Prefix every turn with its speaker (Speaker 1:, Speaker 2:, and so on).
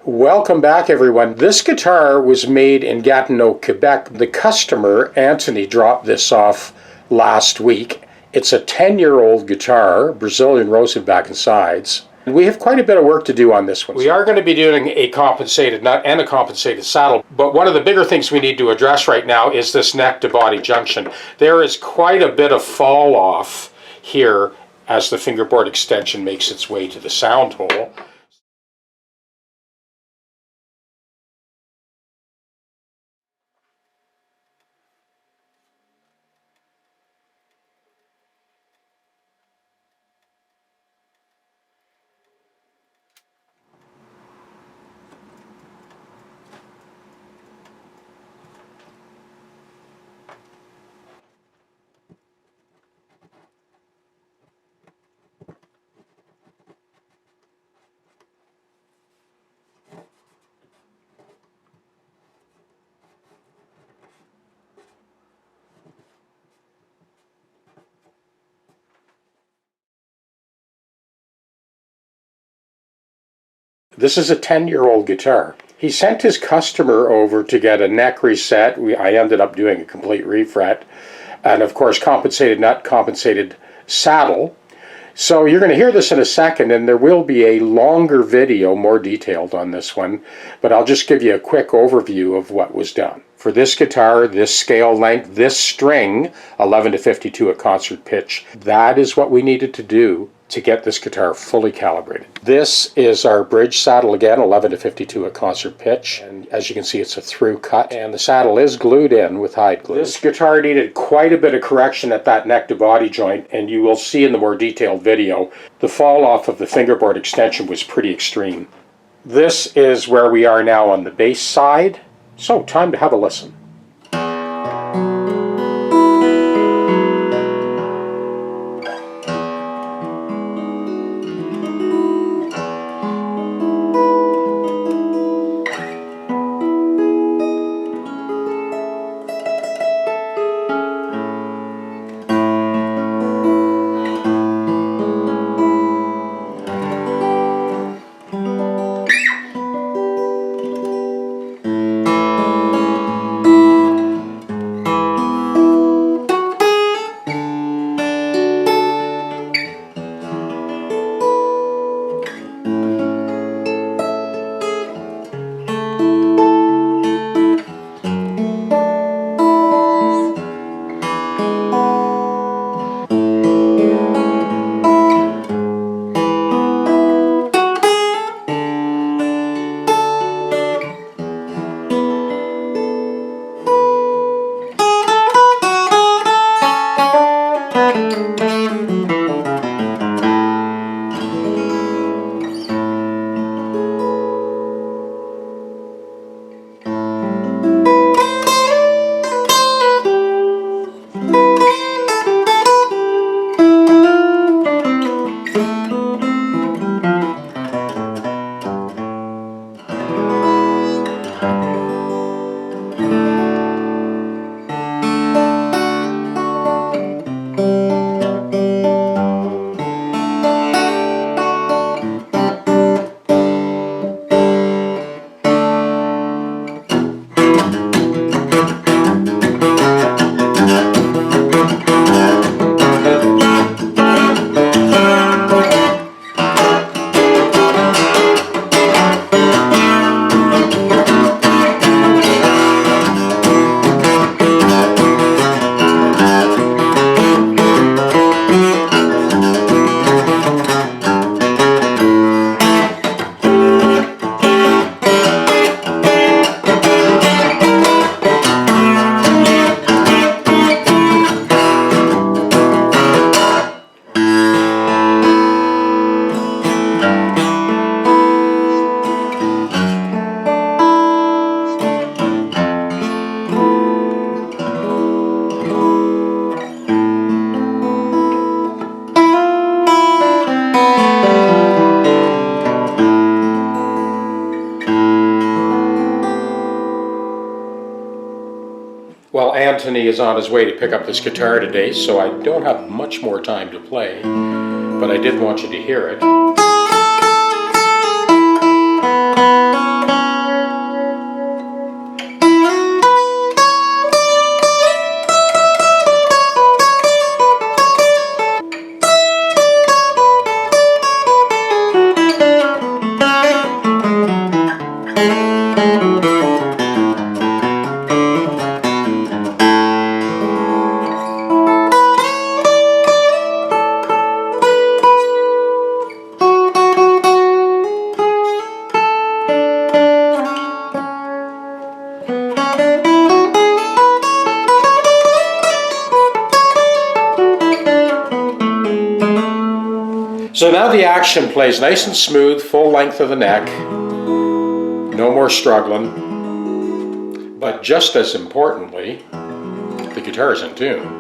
Speaker 1: Welcome back, everyone. This guitar was made in Gatineau, Quebec. The customer, Anthony, dropped this off last week. It's a 10-year-old guitar, Brazilian rosewood and sides. We have quite a bit of work to do on this one. We are going to be doing a compensated nut and a compensated saddle, but one of the bigger things we need to address right now is this neck-to-body junction. There is quite a bit of fall off here as the fingerboard extension makes its way to the sound hole. This is a 10-year-old guitar. He sent his customer over to get a neck reset. I ended up doing a complete refret. And of course, compensated nut, compensated saddle. So you're going to hear this in a second, and there will be a longer video, more detailed on this one. But I'll just give you a quick overview of what was done. For this guitar, this scale length, this string, 11 to 52 at concert pitch, that is what we needed to do to get this guitar fully calibrated. This is our bridge saddle again, 11 to 52 at concert pitch. And as you can see, it's a through cut, and the saddle is glued in with hide glue. This guitar needed quite a bit of correction at that neck to body joint, and you will see in the more detailed video, the fall off of the fingerboard extension was pretty extreme. This is where we are now on the bass side. So time to have a listen. Well, Anthony is on his way to pick up this guitar today, so I don't have much more time to play, but I did want you to hear it. So now the action plays nice and smooth, full length of the neck. No more struggling. But just as importantly, the guitar is in tune.